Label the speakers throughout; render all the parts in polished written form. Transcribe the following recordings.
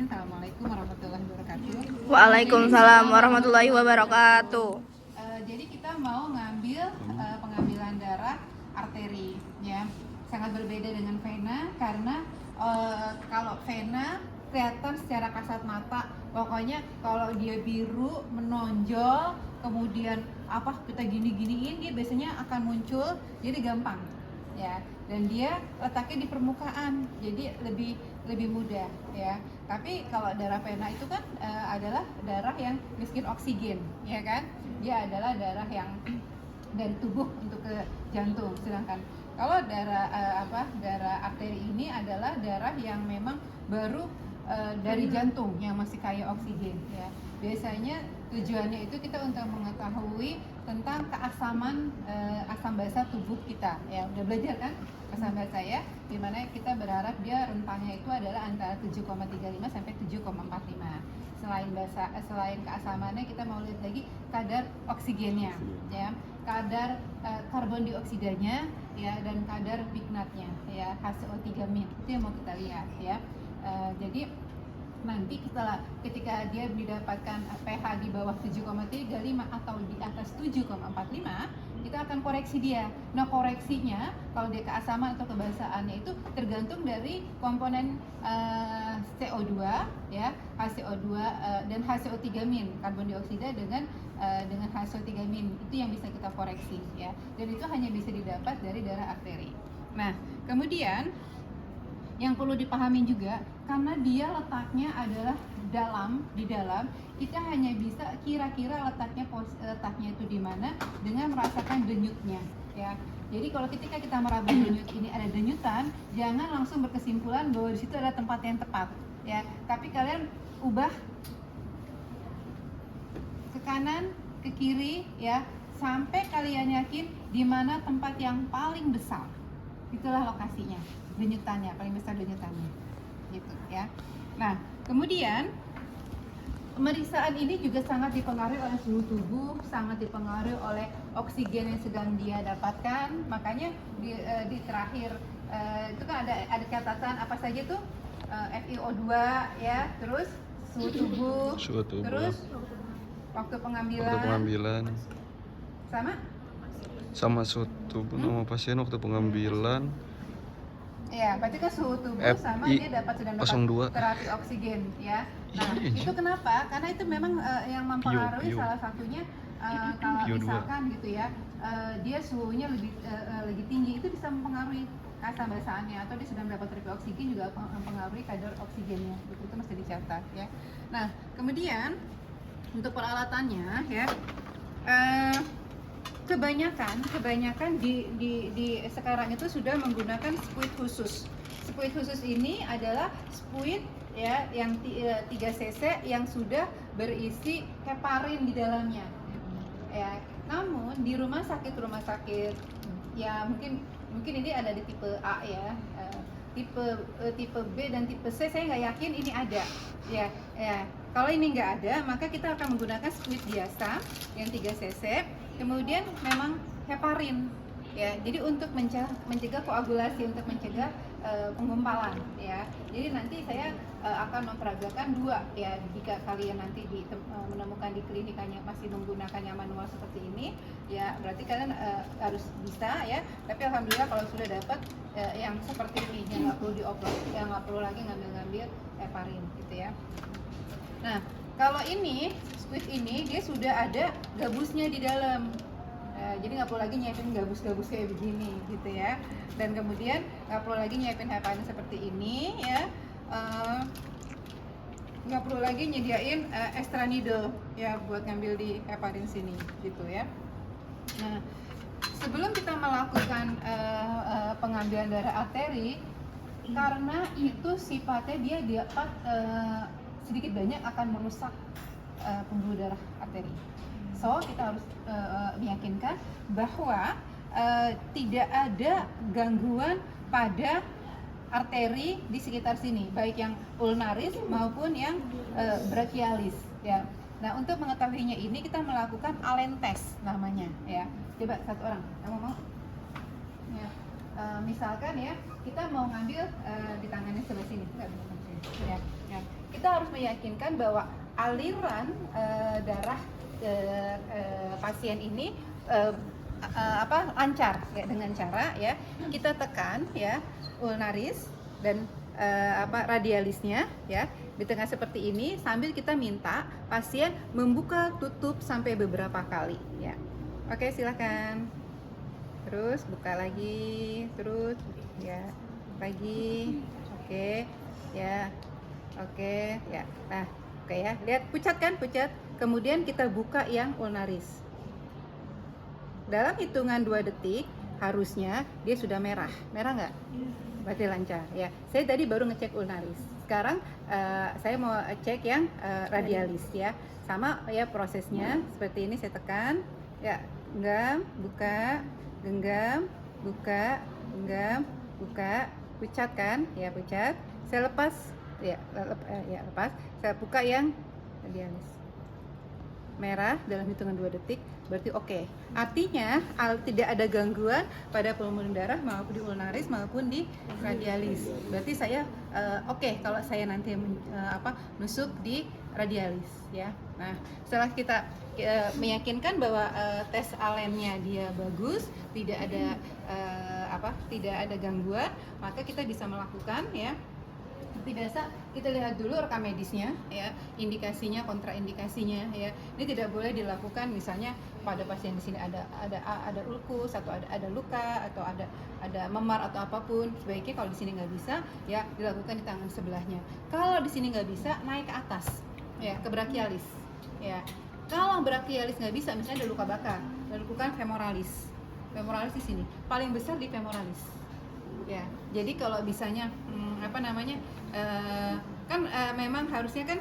Speaker 1: Bismillahirrahmanirrahim. Assalamualaikum warahmatullahi wabarakatuh.
Speaker 2: Waalaikumsalam warahmatullahi wabarakatuh.
Speaker 1: Jadi kita mau ngambil pengambilan darah arteri, ya. Sangat berbeda dengan vena karena kalau vena kelihatan secara kasat mata, pokoknya kalau dia biru menonjol, kemudian kita gini-giniin, dia biasanya akan muncul, jadi gampang, ya. Dan dia letaknya di permukaan, jadi lebih mudah, ya. Tapi kalau darah vena itu kan adalah darah yang miskin oksigen, ya kan? Dia adalah darah yang dari tubuh untuk ke jantung. Sedangkan kalau darah arteri ini adalah darah yang memang baru dari jantung yang masih kaya oksigen, ya. Biasanya tujuannya itu kita untuk mengetahui tentang keasaman asam basa tubuh kita, ya. Udah belajar kan asam basa, ya, dimana kita berharap dia rentangnya itu adalah antara 7,35 sampai 7,45. Selain keasamannya, kita mau lihat lagi kadar oksigennya, ya, kadar karbon dioksidanya, ya, dan kadar pignatnya, ya, HCO3- itu yang mau kita lihat, ya. Jadi nanti ketika dia mendapatkan pH di bawah 7,35 atau di atas 7,45, kita akan koreksi dia. Nah, koreksinya kalau dia keasaman atau kebasaannya itu tergantung dari komponen CO2, ya, HCO2 dan HCO3-, karbon dioksida dengan HCO3- itu yang bisa kita koreksi, ya. Dan itu hanya bisa didapat dari darah arteri. Nah, kemudian yang perlu dipahami juga, karena dia letaknya adalah di dalam, kita hanya bisa kira-kira letaknya itu di mana dengan merasakan denyutnya, ya. Jadi kalau ketika kita meraba denyut ini ada denyutan, jangan langsung berkesimpulan bahwa di situ ada tempat yang tepat, ya. Tapi kalian ubah ke kanan, ke kiri, ya, sampai kalian yakin di mana tempat yang paling besar. Itulah lokasinya, denyutannya, paling besar denyutannya, gitu, ya. Nah, kemudian pemeriksaan ini juga sangat dipengaruhi oleh suhu tubuh, sangat dipengaruhi oleh oksigen yang sedang dia dapatkan. Makanya di terakhir itu kan ada catatan apa saja tuh, FiO2, ya, terus suhu tubuh, terus waktu pengambilan
Speaker 3: sama suhu tubuh nama pasien waktu pengambilan.
Speaker 1: Ya, berarti kan suhu tubuh sama dia sedang dapat terapi oksigen, ya. Nah, itu kenapa? Karena itu memang yang mempengaruhi salah satunya kalau misalkan gitu, ya, dia suhunya lebih tinggi, itu bisa mempengaruhi asam basaannya, atau dia sedang mendapat terapi oksigen juga mempengaruhi kadar oksigennya. Itu mesti dicatat, ya. Nah, kemudian untuk peralatannya, ya, kebanyakan di sekarang itu sudah menggunakan spuit khusus. Spuit khusus ini adalah spuit, ya, yang 3 cc yang sudah berisi heparin di dalamnya, ya. Namun di rumah sakit ya, mungkin ini ada di tipe A, ya, tipe B dan tipe C saya nggak yakin ini ada, ya. Kalau ini nggak ada, maka kita akan menggunakan spuit biasa yang 3 cc, kemudian memang heparin, ya. Jadi untuk mencegah koagulasi, untuk mencegah penggumpalan, ya. Jadi nanti saya akan memperagakan 2, ya. Jika kalian nanti menemukan di klinik hanya masih menggunakan yang manual seperti ini, ya, berarti kalian harus bisa, ya. Tapi alhamdulillah kalau sudah dapat yang seperti ini, yang nggak perlu dioper, yang nggak perlu lagi ngambil heparin, gitu, ya. Nah, kalau ini squid ini dia sudah ada gabusnya di dalam, jadi nggak perlu lagi nyiapin gabus kayak begini, gitu, ya. Dan kemudian nggak perlu lagi nyiapin heparin seperti ini, ya. Nggak perlu lagi nyediain extra needle, ya, buat ngambil di heparin sini, gitu, ya. Nah, sebelum kita melakukan pengambilan darah arteri, karena itu sifatnya dia dapat sedikit banyak akan merusak pembuluh darah arteri. So, kita harus meyakinkan bahwa tidak ada gangguan pada arteri di sekitar sini, baik yang ulnaris maupun yang brachialis, ya. Nah, untuk mengetahuinya ini kita melakukan Allen test namanya, ya. Coba satu orang, kamu mau? Ya. Misalkan, ya, kita mau ngambil di tangannya sebelah sini, ya. Kita kita harus meyakinkan bahwa aliran darah pasien ini lancar ya, dengan cara ya kita tekan ya ulnaris dan radialisnya ya di tengah seperti ini, sambil kita minta pasien membuka tutup sampai beberapa kali ya. Oke, silakan. Terus buka lagi, terus ya lagi. Oke ya, oke ya. Nah, oke ya, lihat pucat kan, pucat. Kemudian kita buka yang ulnaris. Dalam hitungan 2 detik harusnya dia sudah merah. Merah nggak? Berarti lancar ya. Saya tadi baru ngecek ulnaris. Sekarang saya mau cek yang radialis ya. Sama ya prosesnya seperti ini, saya tekan ya, genggam, buka, genggam, buka, genggam, buka, pucat kan? Ya, pucat. Saya lepas ya, lepas. Saya buka yang radialis. Merah dalam hitungan 2 detik, berarti oke. Artinya tidak ada gangguan pada pembuluh darah maupun di ulnaris maupun di radialis. Berarti saya oke kalau saya nanti nusuk di radialis ya. Nah, setelah kita meyakinkan bahwa tes alennya dia bagus, tidak ada gangguan, maka kita bisa melakukan ya. Seperti biasa kita lihat dulu rekam medisnya ya, indikasinya, kontraindikasinya ya. Ini tidak boleh dilakukan misalnya pada pasien di sini ada ulkus atau ada luka atau ada memar atau apapun. Sebaiknya kalau di sini nggak bisa ya dilakukan di tangan sebelahnya. Kalau di sini nggak bisa, naik ke atas ya, ke brachialis ya. Kalau brachialis nggak bisa, misalnya ada luka bakar, lakukan femoralis. Femoralis di sini paling besar di femoralis ya. Jadi kalau bisanya memang harusnya kan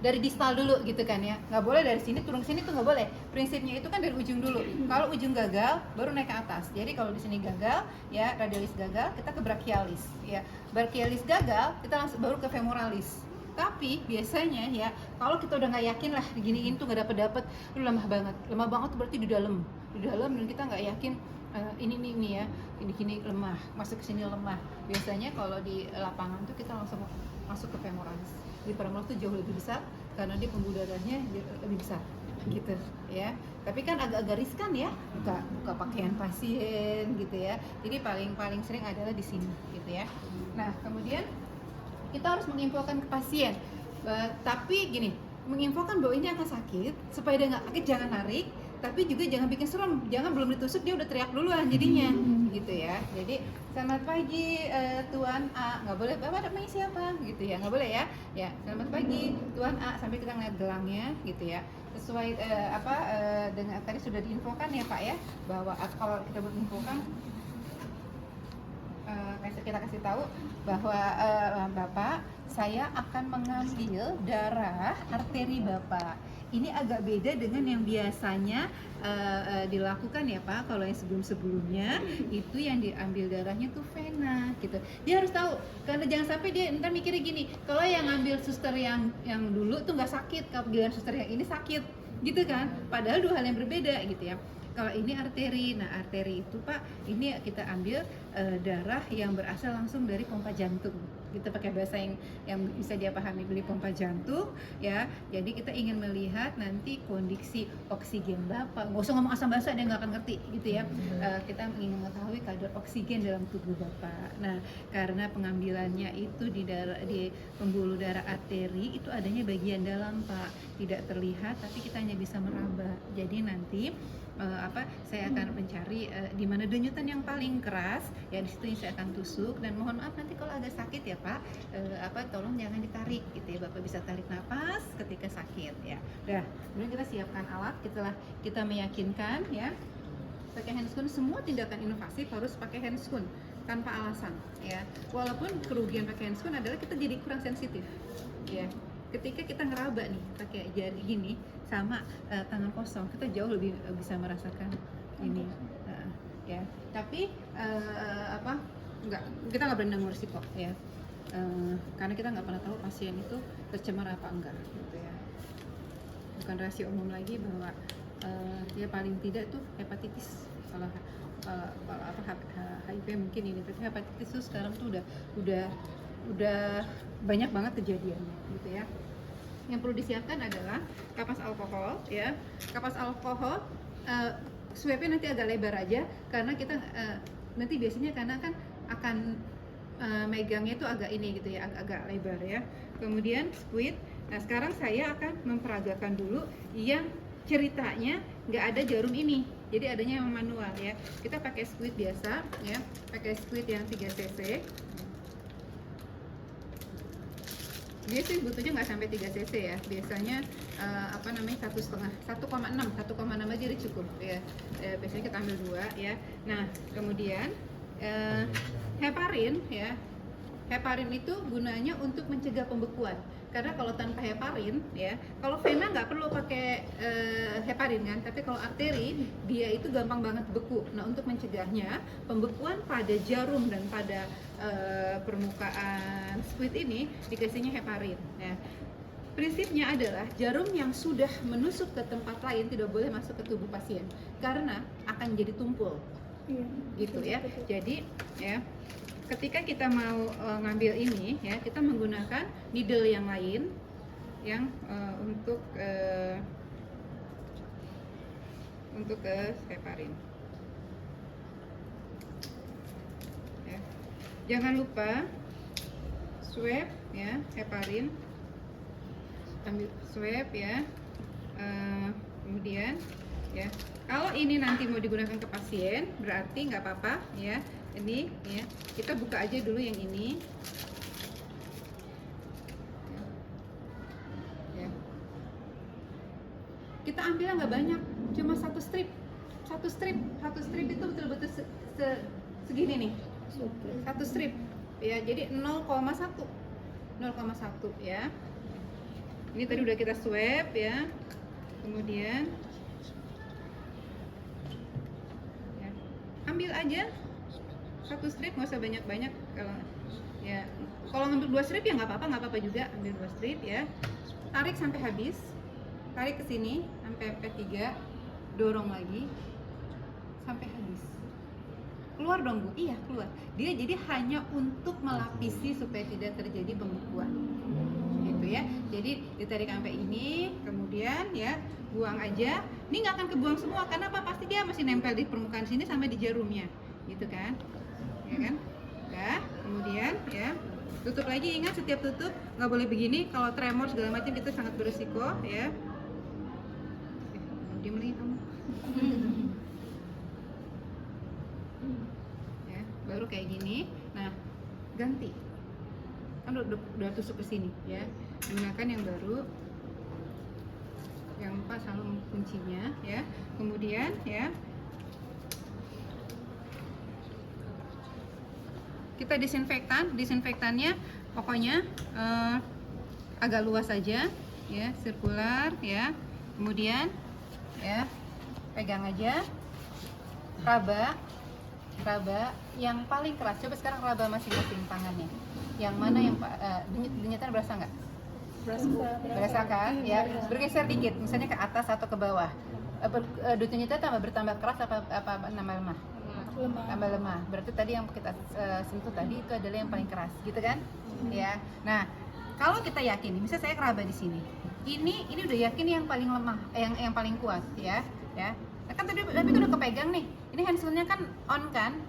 Speaker 1: dari distal dulu gitu kan ya, nggak boleh dari sini turun ke sini tuh nggak boleh. Prinsipnya itu kan dari ujung dulu. Kalau ujung gagal baru naik ke atas. Jadi kalau di sini gagal ya, radialis gagal, kita ke brachialis ya. Brachialis gagal, kita langsung baru ke femoralis. Tapi biasanya ya kalau kita udah nggak yakin lah diginiin tuh nggak dapet, lu lemah banget tuh berarti di dalam dan kita nggak yakin ini ya, ini lemah, masuk ke sini lemah. Biasanya kalau di lapangan tuh kita langsung masuk ke femoralis. Di femoralis tuh jauh lebih besar karena dia pembuluh darahnya lebih besar gitu ya. Tapi kan agak riskan ya, buka pakaian pasien gitu ya. Jadi paling sering adalah di sini gitu ya. Nah, kemudian kita harus menginfokan ke pasien. Tapi gini, menginfokan bahwa ini akan sakit, supaya dia nggak sakit jangan narik, tapi juga jangan bikin serem, jangan belum ditusuk dia udah teriak duluan jadinya gitu ya. Jadi selamat pagi Tuan A, nggak boleh, bapak namanya siapa gitu ya, nggak boleh ya. Ya, selamat pagi Tuan A, sambil kita ngeliat gelangnya gitu ya, sesuai dengan tadi sudah diinfokan ya Pak ya, bahwa kalau kita menginfokan kita kasih tahu bahwa Bapak, saya akan mengambil darah arteri Bapak. Ini agak beda dengan yang biasanya dilakukan ya Pak. Kalau yang sebelumnya itu yang diambil darahnya tuh vena gitu. Dia harus tahu, karena jangan sampai dia ntar mikirnya gini, kalau yang ngambil suster yang dulu tuh nggak sakit, kalau giliran suster yang ini sakit gitu kan. Padahal dua hal yang berbeda gitu ya. Kalau ini arteri, nah arteri itu Pak, ini kita ambil darah yang berasal langsung dari pompa jantung. Kita pakai bahasa yang bisa dia pahami, beli pompa jantung ya. Jadi kita ingin melihat nanti kondisi oksigen Bapak. Nggak usah ngomong asam basa, dia nggak akan ngerti gitu ya. Kita ingin mengetahui kadar oksigen dalam tubuh Bapak. Nah, karena pengambilannya itu di pembuluh darah arteri itu adanya bagian dalam Pak, tidak terlihat tapi kita hanya bisa meraba. Jadi nanti saya akan mencari di mana denyutan yang paling keras ya, di situ yang saya akan tusuk. Dan mohon maaf nanti kalau agak sakit ya Pak, tolong jangan ditarik gitu ya, Bapak bisa tarik nafas ketika sakit ya. Udah, kemudian kita siapkan alat, kita meyakinkan ya pakai handscoon. Semua tindakan inovasif harus pakai handscoon tanpa alasan ya. Walaupun kerugian pakai handscoon adalah kita jadi kurang sensitif ya. Ketika kita ngeraba nih pakai jari gini sama tangan kosong, kita jauh lebih bisa merasakan ini ya. Tapi kita nggak berani nanggung risiko ya, karena kita nggak pernah tahu pasien itu tercemar apa enggak gitu ya. Bukan rahasia umum lagi bahwa ya paling tidak tuh hepatitis, kalau HIV mungkin ini, tapi hepatitis tuh sekarang tuh udah udah banyak banget kejadiannya gitu ya. Yang perlu disiapkan adalah kapas alkohol ya. Kapas alkohol swabnya nanti agak lebar aja karena kita nanti biasanya karena kan akan megangnya itu agak ini gitu ya, agak lebar ya. Kemudian squid. Nah sekarang saya akan memperagakan dulu yang ceritanya nggak ada jarum ini, jadi adanya yang manual ya. Kita pakai squid biasa ya, pakai squid yang 3 cc. Dia sih butuhnya nggak sampai 3 cc ya, biasanya apa namanya 1,5, 1,6 aja udah cukup ya. Biasanya kita ambil 2 ya. Nah kemudian heparin ya, heparin itu gunanya untuk mencegah pembekuan. Karena kalau tanpa heparin ya, kalau vena nggak perlu pakai heparin kan, tapi kalau arteri dia itu gampang banget beku. Nah untuk mencegahnya pembekuan pada jarum dan pada permukaan squid ini dikasihnya heparin. Ya. Prinsipnya adalah jarum yang sudah menusuk ke tempat lain tidak boleh masuk ke tubuh pasien karena akan jadi tumpul. Gitu ya. Jadi ya, ketika kita mau ngambil ini ya, kita menggunakan needle yang lain yang untuk heparin. Ya. Jangan lupa swab ya, heparin. Ambil swab ya. Kemudian ya, kalau ini nanti mau digunakan ke pasien berarti nggak apa-apa ya. Ini ya, kita buka aja dulu yang ini ya. Kita ambilnya nggak banyak, cuma satu strip itu betul-betul segini nih, satu strip ya, jadi 0,1 ya. Ini tadi udah kita swab ya, kemudian ya, ambil aja satu strip, nggak usah banyak-banyak. Kalau ngambil 2 strip ya nggak apa-apa juga, ambil 2 strip ya. Tarik sampai habis, tarik ke sini sampai P3, dorong lagi sampai habis. Keluar dong Bu, iya keluar. Dia jadi hanya untuk melapisi supaya tidak terjadi pembekuan, gitu ya. Jadi ditarik sampai ini, kemudian ya buang aja. Ini nggak akan kebuang semua, karena apa? Pasti dia masih nempel di permukaan sini sampai di jarumnya, gitu kan? Ya kan? Udah, kemudian ya tutup lagi. Ingat setiap tutup nggak boleh begini, kalau tremor segala macam itu sangat berisiko ya. Diam lagi kamu. Ya, baru kayak gini. Nah, ganti. Kan udah tusuk ke sini ya. Gunakan yang baru. Yang lupa selalu kuncinya ya. Kemudian ya, kita disinfektannya pokoknya agak luas saja ya, sirkular ya. Kemudian ya, pegang aja, raba yang paling keras. Coba sekarang raba masing-masing tangannya. Yang mana yang denyutan berasa nggak? Berasa kan? Ya, bergeser dikit, misalnya ke atas atau ke bawah. Denyutan bertambah keras apa nambah lemah? Tambah lemah. Berarti tadi yang kita sentuh tadi itu adalah yang paling keras, gitu kan? Ya. Nah, kalau kita yakin, misalnya saya keraba di sini, ini udah yakin yang paling lemah, yang paling kuat, ya. Nah, kan tadi itu udah kepegang nih. Ini handscoon-nya kan on kan,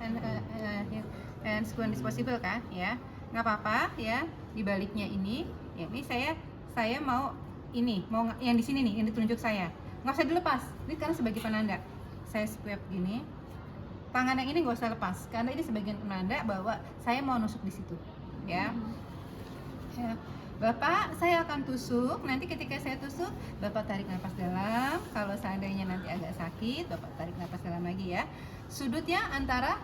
Speaker 1: handscoon disposable kan, ya. Nggak apa-apa, ya. Di baliknya ini, ya. Ini saya mau ini, mau yang di sini nih, yang ditunjuk saya. Nggak usah dilepas. Ini karena sebagai penanda. Saya swab gini. Tangan yang ini nggak usah lepas karena ini sebagian penanda bahwa saya mau nusuk di situ, ya. Ya. Bapak, saya akan tusuk. Nanti ketika saya tusuk, Bapak tarik nafas dalam. Kalau seandainya nanti agak sakit, Bapak tarik nafas dalam lagi ya. Sudutnya antara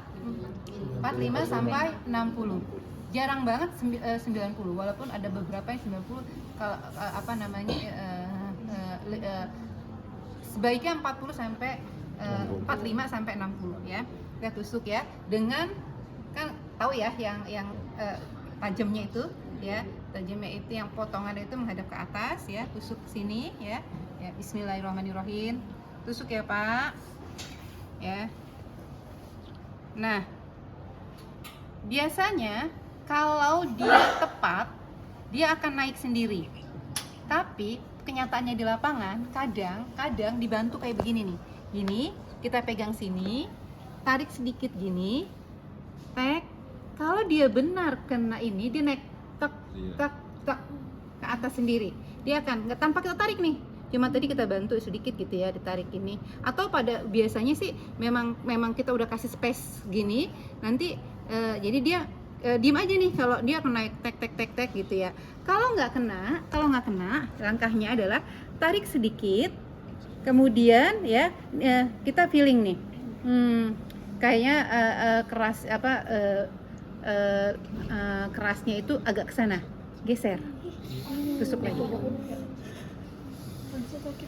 Speaker 1: 45 sampai 60. Jarang banget 90. Walaupun ada beberapa yang 90. Kalau sebaiknya 40 sampai 45 sampai 60 ya. Kita tusuk ya, dengan kan tahu ya yang tajamnya itu ya, tajamnya itu yang potongan itu menghadap ke atas ya, tusuk sini ya. Ya, bismillahirrahmanirrahim. Tusuk ya, Pak. Ya. Nah, biasanya Kalau dia tepat, dia akan naik sendiri. Tapi kenyataannya di lapangan kadang dibantu kayak begini nih. Gini, kita pegang sini, tarik sedikit gini, tek. Kalau dia benar kena ini, dia naik tek tek tek ke atas sendiri. Dia akan nggak tanpa kita tarik nih. Cuma tadi kita bantu sedikit gitu ya, ditarik ini. Atau pada biasanya sih memang kita udah kasih space gini, nanti jadi dia diem aja nih kalau dia akan naik tek tek tek tek gitu ya. Kalau nggak kena, langkahnya adalah tarik sedikit, kemudian ya kita feeling nih, kayaknya keras kerasnya itu agak ke sana, geser, tusuk lagi.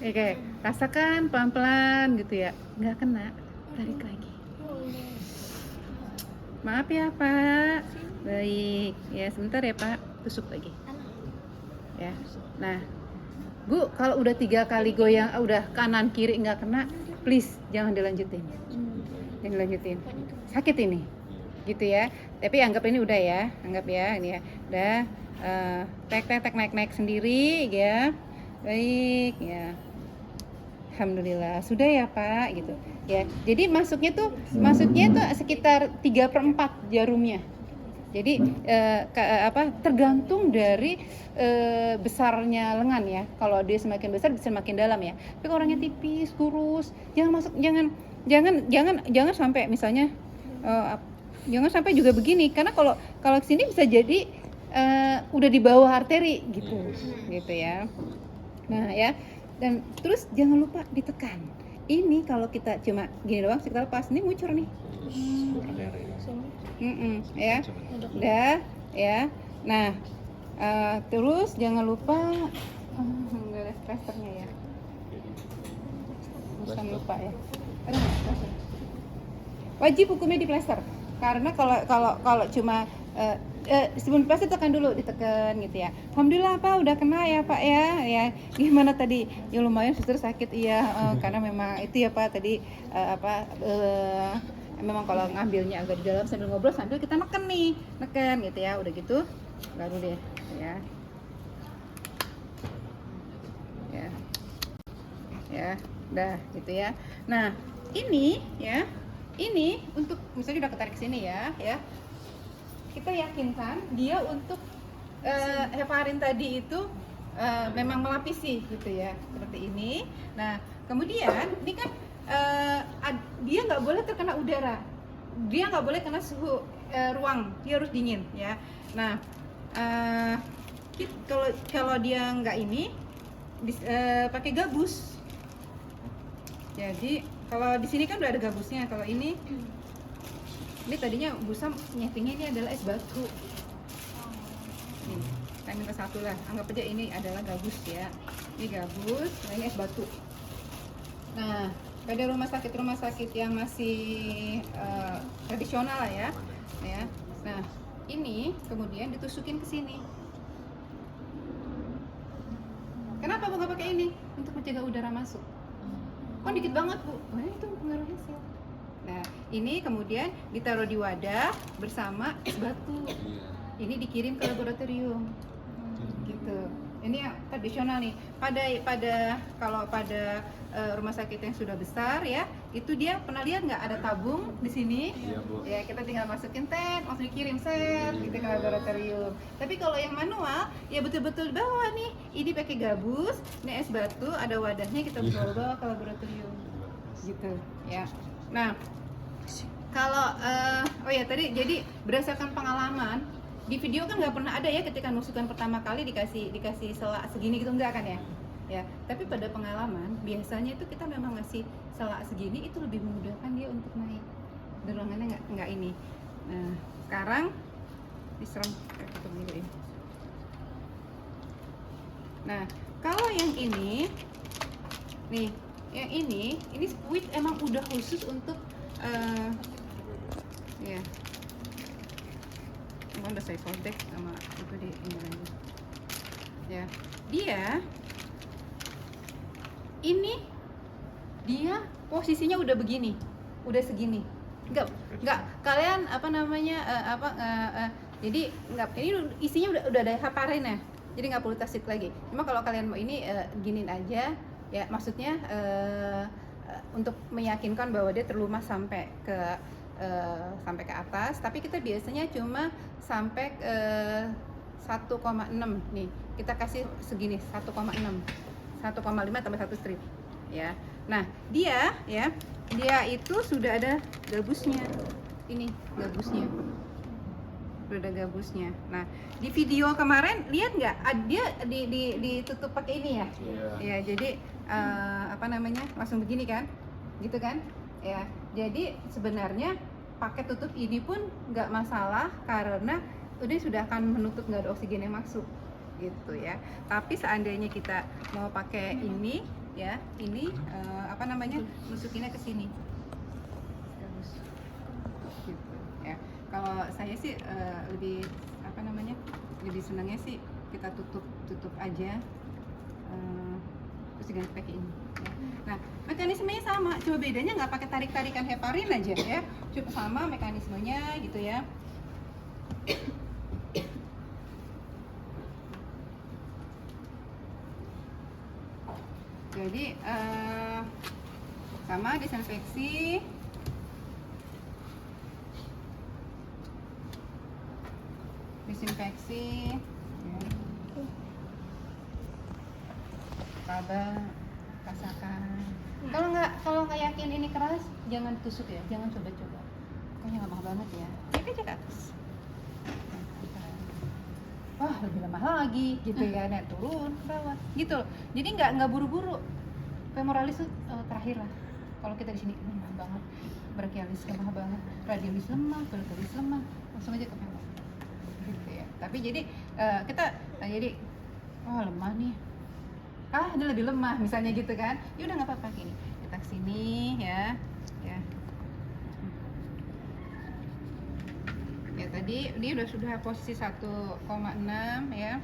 Speaker 1: Oke, rasakan pelan-pelan gitu ya, nggak kena, tarik lagi. Maaf ya Pak. Baik, ya sebentar ya Pak, tusuk lagi. Ya, nah Bu, kalau udah 3 kali goyang, udah kanan kiri nggak kena, please jangan dilanjutin. Jangan dilanjutin, sakit ini, gitu ya. Tapi anggap ini udah ya, anggap ya ini ya, udah tek naik sendiri ya. Baik ya. Alhamdulillah sudah ya Pak gitu ya. Jadi masuknya tuh sekitar 3/4 jarumnya. Jadi tergantung dari besarnya lengan ya. Kalau dia semakin besar bisa semakin dalam ya. Tapi kalau orangnya tipis, kurus, jangan sampai misalnya jangan sampai juga begini, karena kalau sini bisa jadi udah di bawah arteri gitu ya. Nah ya. Dan terus jangan lupa ditekan. Ini kalau kita cuma gini doang, kita lepas, ini ngucur nih. Ya, udah ya. Nah, terus jangan lupa nggak ada plasternya ya. Jangan lupa ya. Wajib hukumnya di plaster. Karena kalau cuma sebelum pasti tekan dulu, ditekan gitu ya. Alhamdulillah Pak udah kena ya Pak ya. Gimana tadi? Ya lumayan suster sakit iya, karena memang itu ya Pak tadi memang kalau ngambilnya agak di dalam sambil ngobrol sambil kita neken gitu ya. Udah gitu baru deh ya. Ya, udah gitu ya. Nah, ini untuk misalnya udah ketarik sini ya. Kita yakinkan dia untuk heparin tadi itu memang melapisi gitu ya, seperti ini. Nah kemudian ini kan dia nggak boleh terkena udara, dia nggak boleh kena suhu ruang, dia harus dingin ya. Nah kalau dia nggak ini pakai gabus. Jadi kalau di sini kan udah ada gabusnya, kalau ini tadinya Busa nyetingnya ini adalah es batu. Nih, saya minta satu lah, anggap aja ini adalah gabus ya. Ini gabus, nah ini es batu. Nah, pada rumah sakit yang masih tradisional lah ya. Nah, ini kemudian ditusukin ke sini. Kenapa Bu nggak pakai ini? Untuk mencegah udara masuk. Kok dikit banget Bu? Wah itu pengaruhnya sih. Nah, ini kemudian ditaruh di wadah bersama es batu. Ini dikirim ke laboratorium. Gitu. Ini yang tradisional nih. Kalau pada rumah sakit yang sudah besar ya, itu dia pernah lihat nggak ada tabung di sini? Iya, Bu. Ya, kita tinggal masukin langsung dikirim gitu ke laboratorium. Tapi kalau yang manual, ya betul-betul di bawah nih. Ini pakai gabus, ini es batu, ada wadahnya, kita bawa ke laboratorium. Gitu, ya. Nah, kalau tadi jadi berdasarkan pengalaman di video kan nggak pernah ada ya ketika nusukan pertama kali dikasih selak segini gitu, enggak kan ya. Tapi pada pengalaman biasanya itu kita memang ngasih selak segini itu lebih memudahkan dia untuk naik, dorongannya nggak ini. Nah sekarang diserang dulu ya. Nah kalau yang ini nih, yang ini squid emang udah khusus untuk ya, udah saya kontak sama itu di ini lagi. Ya, dia posisinya udah begini, udah segini. Enggak kalian Jadi nggak, ini isinya udah ada heparin ya, jadi nggak perlu tasik lagi. Cuma kalau kalian mau ini giniin aja ya, maksudnya untuk meyakinkan bahwa dia terlumas sampai ke atas. Tapi kita biasanya cuma sampai 1,6 nih, kita kasih segini 1,5 tambah 1 strip ya. Nah dia itu sudah ada gabusnya, ini gabusnya udah ada gabusnya. Nah di video kemarin lihat nggak, dia ditutup pakai ini ya. Ya jadi apa namanya, langsung begini kan, gitu kan ya. Jadi sebenarnya pakai tutup ini pun nggak masalah karena udah sudah akan menutup, nggak ada oksigen yang masuk gitu ya. Tapi seandainya kita mau pakai ini ya, ini apa namanya, masukinnya ke sini gitu ya. Kalau saya sih lebih apa namanya, lebih senangnya sih kita tutup aja, terus diganti pakai ini ya. Nah mekanismenya sama, cuma bedanya nggak pakai tarik-tarikan heparin aja ya, cuma sama mekanismenya gitu ya. Jadi sama disinfeksi, raba, rasakan. Kalau nggak yakin ini keras, jangan tusuk ya, jangan coba-coba. Kayaknya lemah banget ya, cek aja ke atas. Wah lebih lemah lagi gitu ya, naik turun ke bawah gitu loh. Jadi nggak buru-buru. Femoralis tuh terakhir lah. Kalau kita di sini lemah banget, brachialis lemah banget, radialis lemah, collateral lemah, langsung aja ke femoral gitu ya. Tapi jadi kita jadi lemah nih, dia lebih lemah misalnya gitu kan, ya udah nggak apa-apa, gini kita kesini ya. Ya tadi ini sudah posisi 1,6 ya,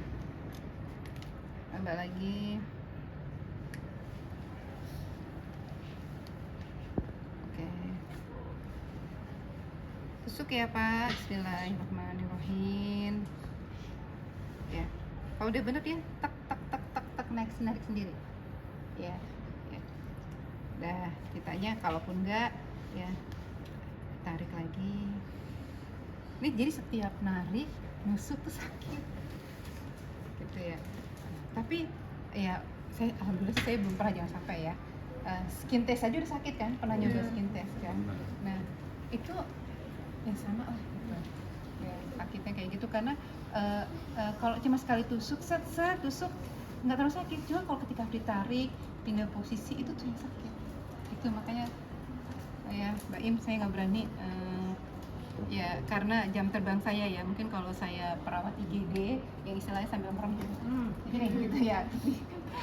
Speaker 1: tambah lagi. Oke, tusuk ya Pak, bismillahirrahmanirrahim ya. Kalau udah bener ya, tak narik sendiri ya. Dah kitanya kalaupun enggak ya tarik lagi. Ini jadi setiap narik nusuk tuh sakit gitu ya. Tapi ya alhamdulillah saya belum pernah, jangan sampai ya. Skin test aja udah sakit kan, pernah nyoba skin test kan. Nah itu yang sama lah gitu ya, sakitnya kayak gitu karena kalau cuma sekali tusuk tusuk nggak terlalu sakit. Cuma kalau ketika ditarik pindah posisi itu tuh yang sakit. Itu makanya ya Mbak Im, saya nggak berani ya, karena jam terbang saya ya, mungkin kalau saya perawat IGD yang istilahnya sambil merem gitu ya,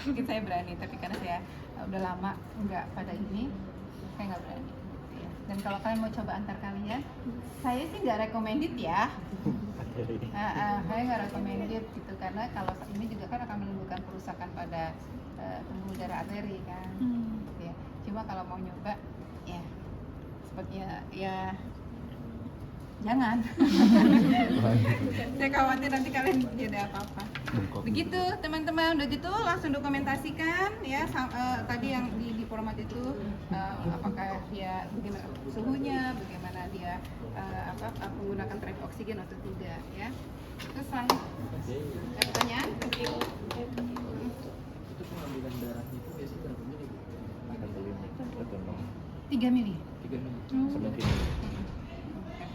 Speaker 1: mungkin saya berani, tapi karena saya udah lama nggak pada ini, saya nggak berani gitu ya. Dan kalau kalian mau coba antar kalian, saya sih nggak recommended ya. Saya nggak recommended gitu, karena kalau ini juga kan akan menimbulkan kerusakan pada pembuluh darah arteri kan gitu ya. Cuma kalau mau nyoba ya sepertinya ya jangan. Saya khawatir nanti kalian jadi apa-apa. Begitu teman-teman, udah gitu langsung dokumentasikan ya tadi yang di format itu, apakah dia bagaimana suhunya, bagaimana dia menggunakan trap oksigen atau tidak ya. Selesai. Ada pertanyaan?
Speaker 4: Itu pengambilan darahnya itu biasanya berapa mili?
Speaker 1: 3 mili.
Speaker 4: 3 mili.
Speaker 1: Hmm.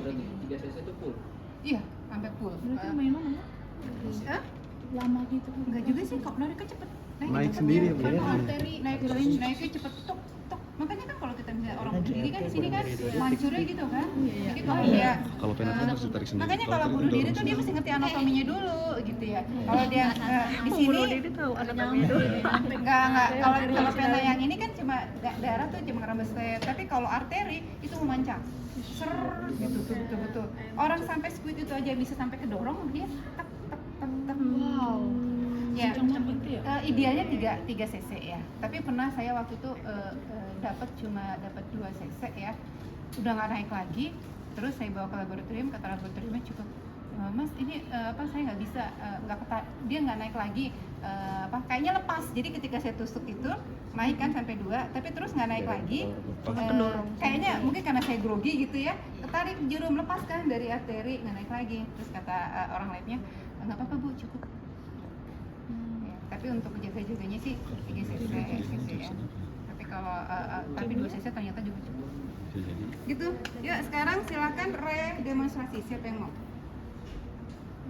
Speaker 4: Berarti 3 cc itu full?
Speaker 1: Iya, sampai full.
Speaker 2: Berarti main mana ya? Lama gitu.
Speaker 1: Enggak juga sih, kok nariknya cepet.
Speaker 3: Naik sendiri ya, Bu, ya?
Speaker 1: Arteri naiknya cepet tok. Makanya kan kalau kita misalnya orang bunuh diri kan di sini kan mancurnya gitu kan. Jadi kalau dia
Speaker 3: Kalau penetrasi harus ditarik sendiri.
Speaker 1: makanya kalau bunuh diri tuh dia mesti ngerti anatominya dulu gitu ya. Kalau dia di sini
Speaker 2: tahu anatominya dulu.
Speaker 1: enggak kalau pena yang ini kan cuma darah tuh cuma ngerembes, tapi kalau arteri itu memancar. Ser gitu betul. Orang sampai squid itu aja bisa sampai kedorong, dia tak.
Speaker 2: Wow.
Speaker 1: Ya,
Speaker 2: Gitu ya?
Speaker 1: idealnya 3 cc ya. Tapi pernah saya waktu itu dapat 2 cc ya. Udah nggak naik lagi. Terus saya bawa ke laboratorium, kata laboratoriumnya cukup Mas ini apa saya nggak bisa dia nggak naik lagi kayaknya lepas. Jadi ketika saya tusuk itu naik kan sampai 2 tapi terus nggak naik lagi. Kayaknya mungkin karena saya grogi gitu ya, ketarik jarum, lepas kan dari arteri, nggak naik lagi. Terus kata orang lainnya nggak apa-apa Bu, cukup. Ya, tapi untuk jaga-jaganya sih 3 cc gitu ya. Tapi kalau tapi 2 cc ternyata juga cukup. Gitu. Yuk sekarang silakan demonstrasi, siapa yang mau?